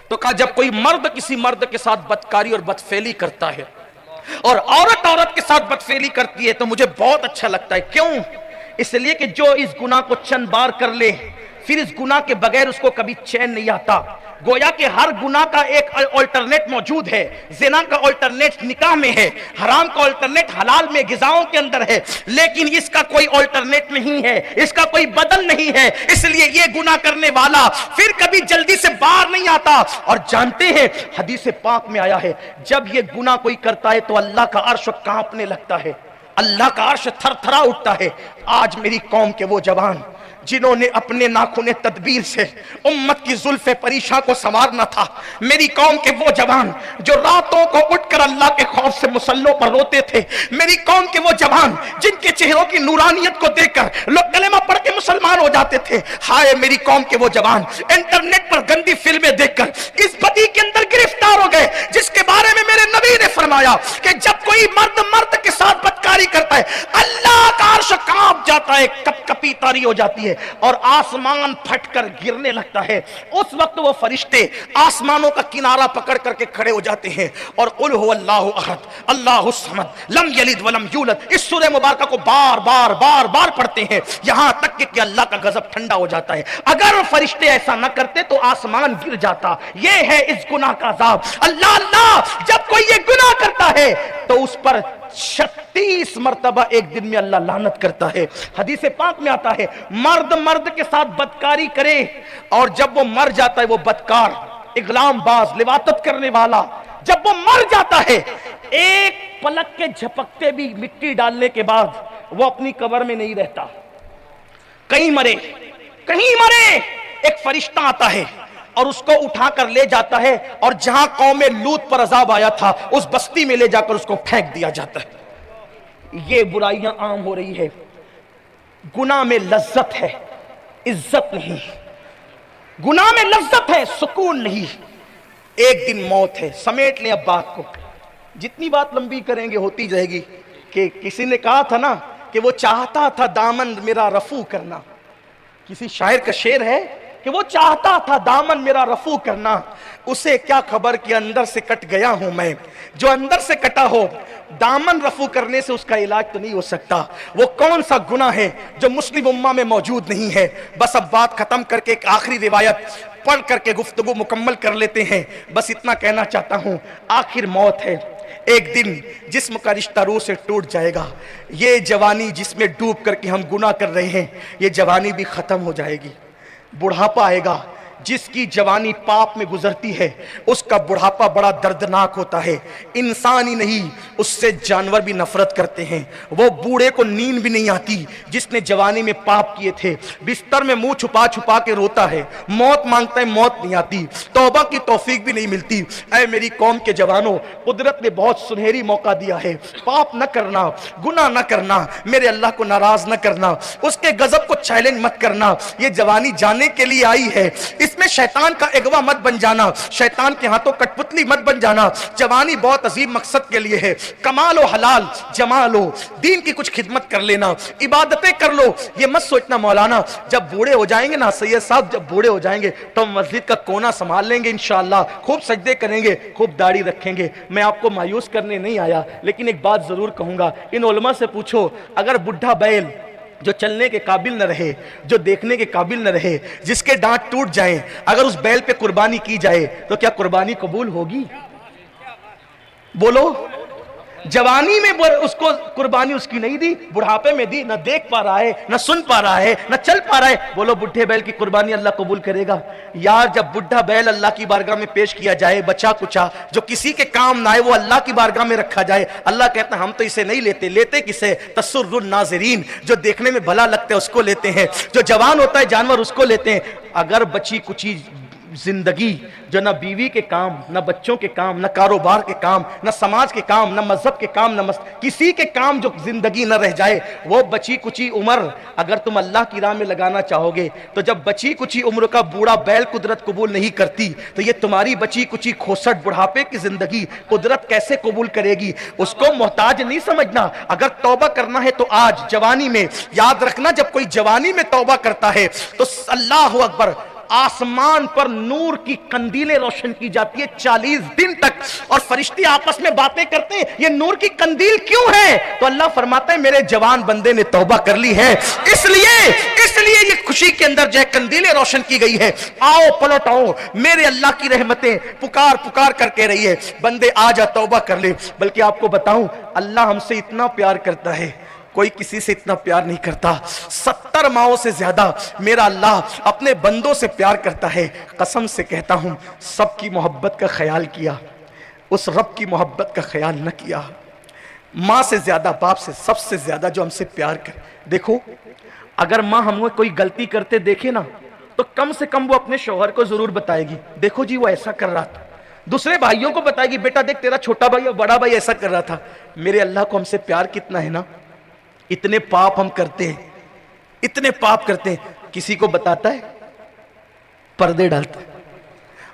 تو کہا جب کوئی مرد کسی مرد کے ساتھ بدکاری اور بدفعلی کرتا ہے اور عورت عورت کے ساتھ بدفعلی کرتی ہے تو مجھے بہت اچھا لگتا ہے. کیوں؟ اس لیے کہ جو اس گناہ کو چند بار کر لے پھر اس گناہ کے بغیر اس کو کبھی چین نہیں آتا. گویا کہ ہر گناہ کا ایک الٹرنیٹ موجود ہے. زنا کا الٹرنیٹ نکاح میں ہے, حرام کا الٹرنیٹ حلال میں غذاؤں کے اندر ہے, لیکن اس کا کوئی الٹرنیٹ نہیں ہے, اس کا کوئی بدل نہیں ہے. اس لیے یہ گناہ کرنے والا پھر کبھی جلدی سے باہر نہیں آتا. اور جانتے ہیں حدیث پاک میں آیا ہے جب یہ گناہ کوئی کرتا ہے تو اللہ کا عرش کانپنے لگتا ہے, اللہ کا عرش تھر تھرا اٹھتا ہے. آج میری قوم کے وہ جوان جنہوں نے اپنے ناخن تدبیر سے امت کی زلف پریشاں کو سنوارنا تھا, میری قوم کے وہ جوان جو راتوں کو اٹھ کر اللہ کے خوف سے مسلوں پر روتے تھے, میری قوم کے وہ جوان جن کے چہروں کی نورانیت کو دیکھ کر لوگ کلمہ پڑھ کے مسلمان ہو جاتے تھے. ہائے میری قوم کے وہ جوان انٹرنیٹ پر گندی فلمیں دیکھ کر اس بدی کے اندر گرفتار ہو گئے جس کے بارے میں میرے نبی نے فرمایا کہ جب کوئی مرد مرد کے ساتھ بدکاری کرتا ہے اللہ کا عرش کانپ جاتا ہے, کپ کپی طاری ہو جاتی ہے اور آسمان پھٹ کر گرنے لگتا ہے. اس وقت وہ فرشتے آسمانوں کا کنارہ پکڑ کر کے کھڑے ہو جاتے ہیں اور قل هو اللہ احد اللہ الصمد لم یلد ولم یولد اس سورہ مبارکہ کو بار بار بار بار پڑھتے ہیں یہاں تک کہ اللہ کا غضب ٹھنڈا ہو جاتا ہے. اگر فرشتے ایسا نہ کرتے تو آسمان گر جاتا. یہ ہے اس گناہ کا عذاب. اللہ جب کوئی یہ گناہ کرتا ہے تو اس پر 36 مرتبہ ایک دن میں اللہ لعنت کرتا ہے. حدیث پاک میں آتا ہے مرد مرد کے ساتھ بدکاری کرے اور جب وہ مر جاتا ہے وہ بدکار, اغلام باز, لواطت کرنے والا, جب وہ مر جاتا ہے ایک پلک کے جھپکتے بھی مٹی ڈالنے کے بعد وہ اپنی قبر میں نہیں رہتا. کہیں مرے ایک فرشتہ آتا ہے اور اس کو اٹھا کر لے جاتا ہے اور جہاں قوم لوط پر عذاب آیا تھا اس بستی میں لے جا کر اس کو پھینک دیا جاتا ہے. یہ برائیاں عام ہو رہی ہے. گناہ میں لذت ہے, عزت نہیں. گناہ میں لذت ہے, سکون نہیں. ایک دن موت ہے. سمیٹ لیں اب بات کو, جتنی بات لمبی کریں گے ہوتی جائے گی. کہ کسی نے کہا تھا نا کہ وہ چاہتا تھا دامن میرا رفو کرنا. کسی شاعر کا شعر ہے کہ وہ چاہتا تھا دامن میرا رفو کرنا, اسے کیا خبر کہ اندر سے کٹ گیا ہوں میں. جو اندر سے کٹا ہو دامن رفو کرنے سے اس کا علاج تو نہیں ہو سکتا. وہ کون سا گناہ ہے جو مسلم امہ میں موجود نہیں ہے؟ بس اب بات ختم کر کے ایک آخری روایت پڑھ کر کے گفتگو مکمل کر لیتے ہیں. بس اتنا کہنا چاہتا ہوں, آخر موت ہے. ایک دن جسم کا رشتہ روح سے ٹوٹ جائے گا. یہ جوانی جس میں ڈوب کر کے ہم گناہ کر رہے ہیں یہ جوانی بھی ختم ہو جائے گی. بڑھاپا آئے گا. جس کی جوانی پاپ میں گزرتی ہے اس کا بڑھاپا بڑا دردناک ہوتا ہے. انسان ہی نہیں اس سے جانور بھی نفرت کرتے ہیں. وہ بوڑھے کو نیند بھی نہیں آتی جس نے جوانی میں پاپ کیے تھے. بستر میں منہ چھپا چھپا کے روتا ہے, موت مانگتا ہے, موت نہیں آتی, توبہ کی توفیق بھی نہیں ملتی. اے میری قوم کے جوانوں, قدرت نے بہت سنہری موقع دیا ہے. پاپ نہ کرنا, گناہ نہ کرنا, میرے اللہ کو ناراض نہ کرنا, اس کے غضب کو چیلنج مت کرنا. یہ جوانی جانے کے لیے آئی ہے, اس میں شیطان کا اغوا مت بن جانا, شیطان کے ہاتھوں کٹ پتلی مت بن جانا. جوانی بہت عظیم مقصد کے لیے ہے. کمال و حلال, جمال ہو, دین کی کچھ خدمت کر لینا, عبادتیں کر لو. یہ مت سوچنا مولانا جب بوڑھے ہو جائیں گے نا, سید صاحب جب بوڑھے ہو جائیں گے تو مسجد کا کونا سنبھال لیں گے انشاءاللہ, خوب سجدے کریں گے, خوب داڑھی رکھیں گے. میں آپ کو مایوس کرنے نہیں آیا, لیکن ایک بات ضرور کہوں گا. ان علماء سے پوچھو, اگر بڈھا بیل جو چلنے کے قابل نہ رہے, جو دیکھنے کے قابل نہ رہے, جس کے دانت ٹوٹ جائیں, اگر اس بیل پہ قربانی کی جائے تو کیا قربانی قبول ہوگی؟ بولو. جوانی میں اس کو قربانی اس کی نہیں دی, بڑھاپے میں دی. نہ دیکھ پا رہا ہے, نہ سن پا رہا ہے, نہ چل پا رہا ہے. بولو بڈھے بیل کی قربانی اللہ قبول کرے گا؟ یار جب بڈھا بیل اللہ کی بارگاہ میں پیش کیا جائے, بچا کچا جو کسی کے کام نہ آئے وہ اللہ کی بارگاہ میں رکھا جائے, اللہ کہتا ہے ہم تو اسے نہیں لیتے. لیتے کسے؟ تسر الناظرین, جو دیکھنے میں بھلا لگتا ہے اس کو لیتے ہیں. جو جوان ہوتا ہے جانور اس کو لیتے ہیں. اگر بچی کچی زندگی جو نہ بیوی کے کام, نہ بچوں کے کام, نہ کاروبار کے کام, نہ سماج کے کام, نہ مذہب کے کام, نہ کسی کے کام, جو زندگی نہ رہ جائے, وہ بچی کچی عمر اگر تم اللہ کی راہ میں لگانا چاہو گے تو جب بچی کچی عمر کا بوڑھا بیل قدرت قبول نہیں کرتی تو یہ تمہاری بچی کچی کھوسٹ بڑھاپے کی زندگی قدرت کیسے قبول کرے گی؟ اس کو محتاج نہیں سمجھنا. اگر توبہ کرنا ہے تو آج جوانی میں, یاد رکھنا جب کوئی جوانی میں توبہ کرتا ہے تو اللہ اکبر, आसमान पर नूर की कंदीलें रोशन की जाती है 40 दिन तक, और फरिश्ते आपस में बातें करते हैं ये नूर की कंदील क्यों है? तो अल्लाह फरमाता है मेरे जवान बंदे ने तौबा कर ली है, इसलिए ये खुशी के अंदर जो है कंदीलें रोशन की गई है। आओ पलट आओ, मेरे अल्लाह की रहमतें पुकार पुकार करके रही है, बंदे आ जा तौबा कर ले। बल्कि आपको बताऊं, अल्लाह हमसे इतना प्यार करता है, कोई किसी से इतना प्यार नहीं करता। 70 माओं से ज्यादा मेरा अल्लाह अपने बंदों से प्यार करता है। कसम से कहता हूं, सबकी मोहब्बत का ख्याल किया, उस रब की मोहब्बत का ख्याल न किया। माँ से ज्यादा, बाप से सबसे ज्यादा जो हमसे प्यार कर। देखो, अगर माँ हमें कोई गलती करते देखे ना, तो कम से कम वो अपने शौहर को जरूर बताएगी, देखो जी वो ऐसा कर रहा था। दूसरे भाइयों को बताएगी, बेटा देख तेरा छोटा भाई और बड़ा भाई ऐसा कर रहा था। मेरे अल्लाह को हमसे प्यार कितना है ना, इतने पाप हम करते हैं, इतने पाप करते हैं, किसी को बताता है? पर्दे डालता है।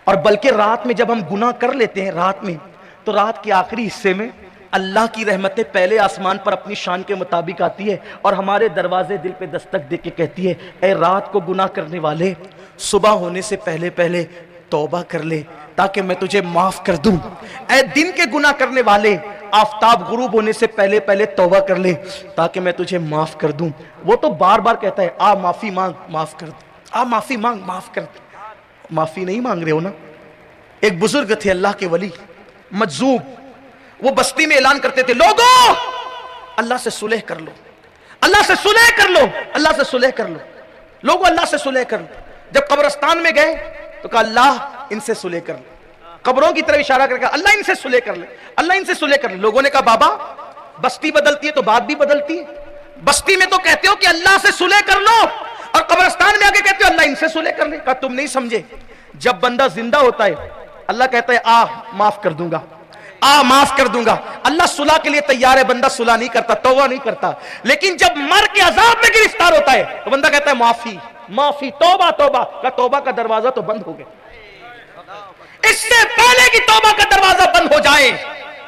और बल्कि रात में जब हम गुनाह कर लेते हैं रात में, तो रात के आखिरी हिस्से में अल्लाह की रहमतें पहले आसमान पर अपनी शान के मुताबिक आती है और हमारे दरवाजे दिल पे दस्तक दे के कहती है, ए रात को गुनाह करने वाले, सुबह होने से पहले पहले तौबा कर ले ताकि मैं तुझे माफ कर दूं। ए दिन के गुनाह करने वाले, आफताब गुरूब होने से पहले पहले तौबा कर ले ताकि मैं तुझे माफ कर दूं। वो तो बार बार कहता है, आ माफी मांग, माफ कर दे, आ माफी मांग, माफ कर दे। माफी नहीं मांग रहे हो ना। एक बुजुर्ग थे अल्लाह के वली मजजूब, वो बस्ती में ऐलान करते थे, लोगों अल्लाह से सुलह कर लो, अल्लाह से सुलह कर लो, अल्लाह से सुलह कर लो, लोगों अल्लाह से सुलह कर लो। जब कब्रिस्तान में गए तो कहा अल्लाह इनसे सुलह कर ले, कब्रों की तरफ इशारा करके अल्लाह इनसे सुलह कर ले, अल्लाह इनसे सुलह कर ले। लोगों ने कहा बाबा बस्ती बदलती है तो बात भी बदलती है, बस्ती में तो कहते हो कि अल्लाह से सुलह कर लो और कब्रिस्तान में आके कहते हो अल्लाह इनसे सुलह कर ले। कहा तुम नहीं समझे, जब बंदा जिंदा होता है अल्लाह कहता है आ माफ कर दूंगा, आ माफ कर दूंगा। अल्लाह सुलह के लिए तैयार है, बंदा सुलह नहीं करता, तौबा नहीं करता। लेकिन जब मर के अजाब में गिरफ्तार होता है तो बंदा कहता है माफी माफी, तौबा तौबा। का तौबा का दरवाजा तो बंद हो गया, इससे पहले कि तौबा का दरवाजा बंद हो जाए,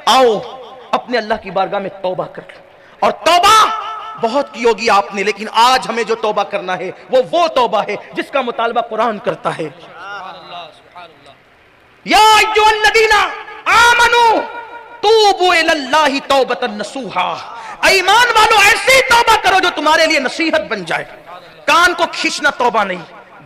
आओ अपने अल्लाह की बारगाह में तौबा कर लो। और तौबा बहुत की होगी आपने, लेकिन आज हमें जो तौबा करना है वो तौबा है जिसका मुतालबा कुरान करता है। या अय्युहल्लज़ीना आमनू तूबू इलल्लाहि तौबतन नसूहा, ईमान वालों ऐसी तौबा करो जो तुम्हारे लिए नसीहत बन जाए। कान को खींचना तौबा नहीं,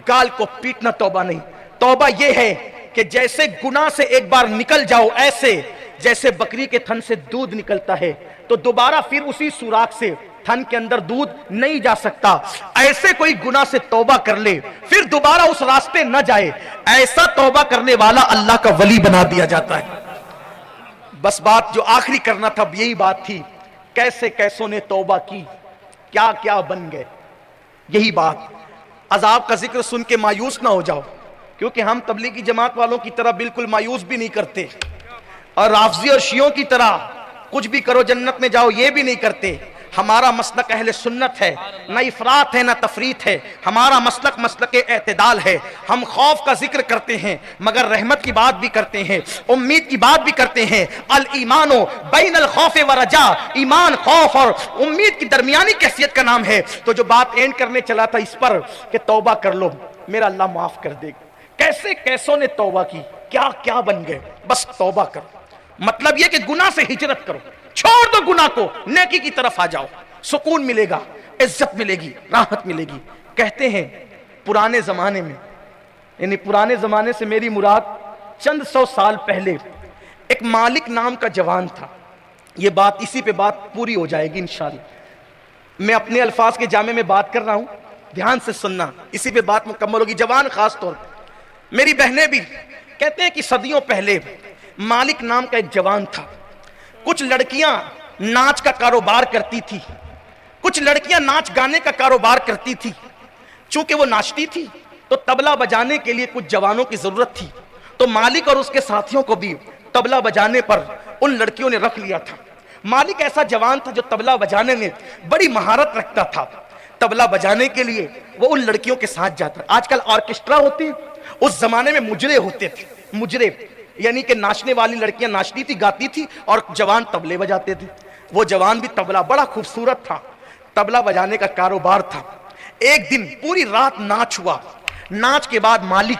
गाल को पीटना तौबा नहीं। तौबा ये है कि जैसे गुनाह से एक बार निकल जाओ, ऐसे जैसे बकरी के थन से दूध निकलता है तो दोबारा फिर उसी सुराख से थन के अंदर दूध नहीं जा सकता, ऐसे कोई गुनाह से तौबा कर ले फिर दोबारा उस रास्ते न जाए, ऐसा तौबा करने वाला अल्लाह का वली बना दिया जाता है। बस बात जो आखिरी करना था यही बात थी, कैसे कैसों ने तौबा की, क्या क्या बन गए। यही बात, अजाब का जिक्र सुन के मायूस ना हो जाओ, क्योंकि हम तबलीगी जमात वालों की तरह बिल्कुल मायूस भी नहीं करते और राफजी और शियों की तरह कुछ भी करो जन्नत में जाओ ये भी नहीं करते। हमारा मसलक अहले सुन्नत है, ना इफरात है ना तफरीत है, हमारा मसलक मसलक एतदाल है। हम खौफ का जिक्र करते हैं मगर रहमत की बात भी करते हैं, उम्मीद की बात भी करते हैं। अल ईमानो बैन अल खौफ व रजा, ईमान खौफ और उम्मीद की दरमियानी कैफियत का नाम है। तो जो बात एंड करने चला था इस पर कि तौबा कर लो, मेरा अल्लाह माफ कर देगा। कैसे कैसों ने तौबा की, क्या क्या बन गए। बस तौबा करो, मतलब यह कि गुनाह से हिजरत करो, छोड़ दो गुनाह को, नेकी की तरफ आ जाओ, सुकून मिलेगा, इज्जत मिलेगी, राहत मिलेगी। कहते हैं पुराने जमाने में, यानी पुराने जमाने से मेरी मुराद चंद 100 साल पहले, एक मालिक नाम का जवान था। ये बात इसी पे बात पूरी हो जाएगी इंशाअल्लाह। मैं अपने अल्फाज के जामे में बात कर रहा हूं, ध्यान से सुनना, इसी पे बात मुकम्मल होगी। जवान खास तौर पर मेरी बहनें भी कहते हैं कि सदियों पहले मालिक नाम का एक जवान था। कुछ लड़कियां नाच का कारोबार करती थी, कुछ लड़कियां नाच गाने का कारोबार करती थी। चूंकि वो नाचती थी तो तबला बजाने के लिए कुछ जवानों की जरूरत थी, तो मालिक और उसके साथियों को भी तबला बजाने पर उन लड़कियों ने रख लिया था। मालिक ऐसा जवान था जो तबला बजाने में बड़ी महारत रखता था। तबला बजाने के लिए वो उन लड़कियों के साथ जाता। आजकल ऑर्केस्ट्रा होते हैं, उस जमाने में मुजरे होते थे। मुजरे यानी कि नाचने वाली लड़कियां नाचती थी, गाती थी और जवान तबले बजाते थे। वो जवान भी तबला, बड़ा खूबसूरत था, तबला बजाने का कारोबार था। एक दिन पूरी रात नाच हुआ, नाच के बाद मालिक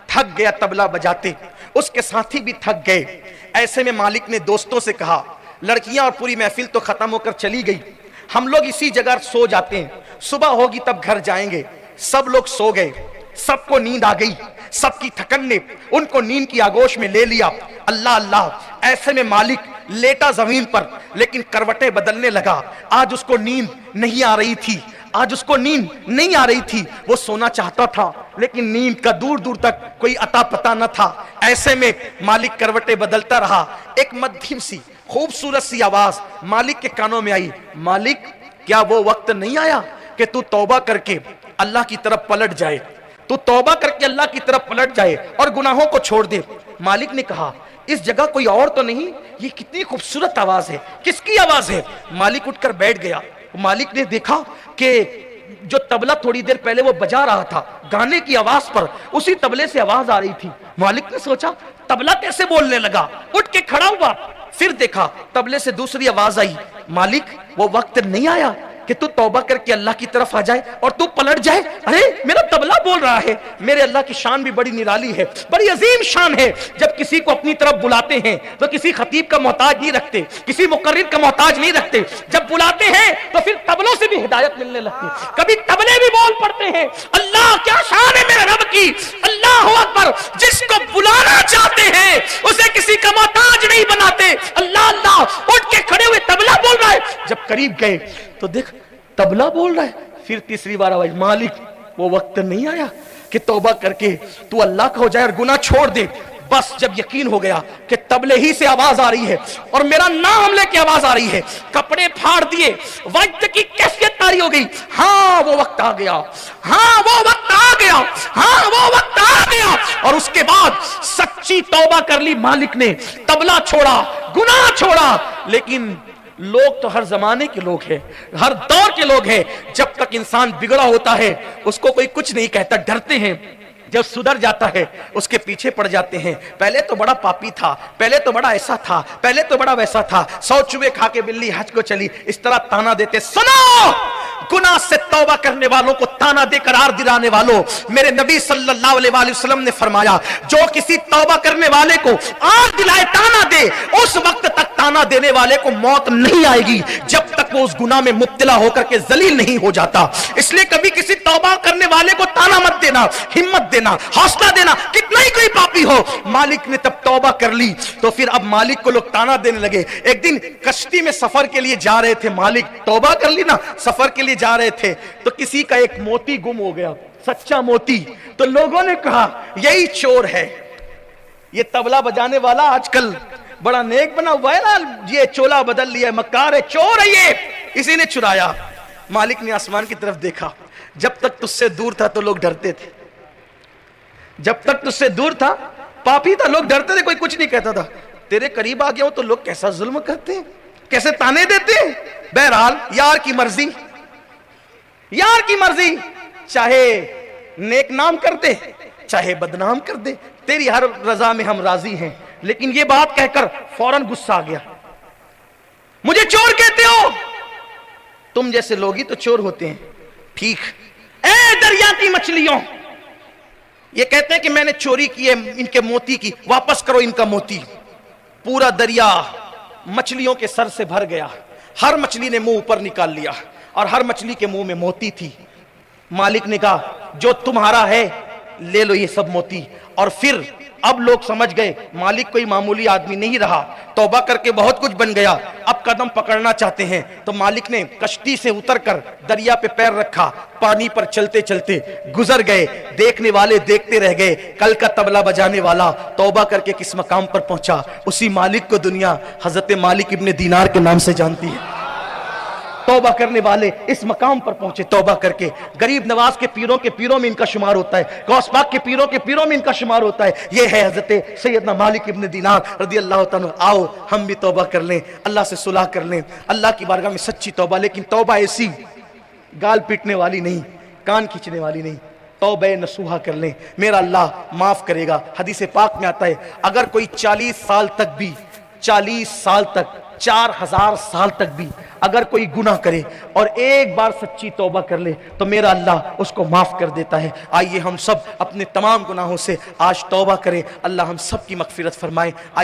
थक गया तबला बजाते, उसके साथी भी थक गए। ऐसे में मालिक ने दोस्तों से कहा, लड़कियां और पूरी महफिल तो खत्म होकर चली गई, हम लोग इसी जगह सो जाते हैं, सुबह होगी तब घर जाएंगे। सब लोग सो गए, सबको नींद आ गई, सबकी थकन ने उनको नींद की आगोश में ले लिया। अल्लाह अल्लाह, ऐसे में मालिक लेटा जमीन पर, लेकिन करवटें बदलने लगा। आज उसको नींद नहीं आ रही थी, आज उसको नींद नहीं आ रही थी। वो सोना चाहता था लेकिन नींद का दूर दूर तक कोई अता पता न था। ऐसे में मालिक करवटें बदलता रहा। एक मध्यम सी खूबसूरत सी आवाज मालिक के कानों में आई, मालिक क्या वो वक्त नहीं आया कि तू तौबा करके अल्लाह की तरफ पलट जाए, तू तौबा करके अल्लाह की तरफ पलट जाए और गुनाहों को छोड़ दे। मालिक ने कहा, इस जगह कोई और तो नहीं, ये कितनी खूबसूरत आवाज है, किसकी आवाज है? मालिक उठकर बैठ गया। मालिक ने देखा कि जो तबला थोड़ी देर पहले वो बजा रहा था, गाने की आवाज पर उसी तबले से आवाज आ रही थी। मालिक ने सोचा तबला कैसे बोलने लगा, उठ के खड़ा हुआ, फिर देखा तबले से दूसरी आवाज आई, मालिक वो वक्त नहीं आया कि तू तौबा करके अल्लाह की तरफ आ जाए और तू पलट जाए। अरे मेरा तबला बोल रहा है। मेरे अल्लाह की शान भी बड़ी निराली है, बड़ी अजीम शान है। जब किसी को अपनी तरफ बुलाते हैं तो किसी खतीब का मोहताज नहीं रखते, किसी मुकर्रिर का मोहताज नहीं रखते। जब बुलाते हैं तो फिर तबलों से भी हिदायत मिलने लगती है, कभी तबले भी बोल पड़ते हैं। अल्लाह क्या शान है मेरे रब की, अल्लाह अकबर। जिसको बुलाना चाहते हैं उसे किसी का मोहताज नहीं बनाते। अल्लाह अल्लाह, उठ के खड़े हुए तबला बोल रहा है। जब करीब गए तो देख तबला बोल रहा है। फिर तीसरी बार आवाज, मालिक वो वक्त नहीं आया कि तौबा करके तू अल्लाह का हो जाए और गुनाह छोड़ दे। बस जब यकीन हो गया कि तबले ही से आवाज आ रही है और मेरा नाम लेके आवाज आ रही है, कपड़े फाड़ दिए, वक्त की कैफियत तारी हो गई। हाँ वो वक्त आ गया, हाँ वो वक्त आ गया, हाँ वो वक्त आ गया। और उसके बाद सच्ची तौबा कर ली मालिक ने, तबला छोड़ा, गुनाह छोड़ा। लेकिन लोग तो हर जमाने के लोग हैं, हर दौर के लोग हैं। जब तक इंसान बिगड़ा होता है उसको कोई कुछ नहीं कहता, डरते हैं। जब सुधर जाता है उसके पीछे पड़ जाते हैं। पहले तो बड़ा पापी था, पहले तो बड़ा ऐसा था, पहले तो बड़ा वैसा था, 100 चूहे खा के बिल्ली हज को चली, इस तरह ताना देते। सुनो, गुनाह से तौबा करने वालों को ताना दे करार दिलाने वालों, मेरे नबी सल्लल्लाहु अलैहि वसल्लम ने फरमाया, जो किसी तौबा करने वाले को आग दिलाए, ताना दे, उस वक्त तक ताना देने वाले को मौत नहीं आएगी जब तक वो उस गुनाह में मुब्तला होकर के जलील नहीं हो जाता। इसलिए कभी किसी तौबा करने वाले को ताना मत देना, हिम्मत देना, हौसला देना, कितना ही कोई पापी हो। मालिक ने तब तौबा कर ली तो फिर अब मालिक को लोग ताना देने लगे। एक दिन कश्ती में सफर के लिए जा रहे थे, मालिक तौबा कर ली ना, सफर के लिए जा रहे थे तो किसी का एक मोती गुम हो गया, सच्चा मोती। तो लोगों ने कहा यही चोर है, ये तबला बजाने वाला आजकल बड़ा नेक बना हुआ है ना, ये चोला बदल लिया, मक्कार है, चोर है ये, इसी ने चुराया। मालिक ने आसमान की तरफ देखा, जब तक तुझसे दूर था तो लोग डरते थे, जब तक तुझसे दूर था पापी था, लोग डरते थे, कोई कुछ नहीं कहता था। तेरे करीब आ गया हो तो लोग कैसा जुल्म करते हैं, कैसे ताने देते हैं। बहरहाल यार की मर्जी, यार की मर्जी, चाहे नेक नाम कर दे चाहे बदनाम कर दे, तेरी हर रजा में हम राजी हैं। लेकिन ये बात कहकर फौरन गुस्सा आ गया, मुझे चोर कहते हो, तुम जैसे लोग ही तो चोर होते हैं। ठीक, ए दरिया की मछलियों, ये कहते हैं कि मैंने चोरी की है इनके मोती की, वापस करो इनका मोती। पूरा दरिया मछलियों के सर से भर गया, हर मछली ने मुंह ऊपर निकाल लिया और हर मछली के मुंह में मोती थी। मालिक ने कहा जो तुम्हारा है ले लो ये सब मोती। और फिर अब लोग समझ गए मालिक कोई मामूली आदमी नहीं रहा, तौबा करके बहुत कुछ बन गया, अब कदम पकड़ना चाहते हैं। तो मालिक ने कश्ती से उतरकर दरिया पे पैर रखा, पानी पर चलते चलते गुजर गए। देखने वाले देखते रह गए, कल का तबला बजाने वाला तौबा करके किस मकाम पर पहुंचा, उसी मालिक को दुनिया हजरत मालिक इब्ने दीनार के नाम से जानती है। तौबा करने वाले इस मकाम पर पहुंचे, तौबा करके। गरीब नवाज के पीरों में इनका शुमार होता है, गौस पाक के पीरों में इनका शुमार होता है। ये है हजरत सैयदना मालिक इब्ने दीनार रदी अल्लाह ताला। आओ हम भी तौबा कर लें, अल्लाह से सुलह कर लें, अल्लाह की बारगाह में सच्ची तौबा। लेकिन तौबा ऐसी गाल पीटने वाली नहीं, कान खींचने वाली नहीं, तौबे नसूहा कर लें, मेरा अल्लाह माफ करेगा। हदीस पाक में आता है अगर कोई 40 साल तक 4000 साल तक भी अगर कोई गुनाह करे और एक बार सच्ची तौबा कर ले तो मेरा अल्लाह उसको माफ कर देता है। आइए हम सब अपने तमाम गुनाहों से आज तौबा करें, अल्लाह हम सब की मगफिरत फरमाए।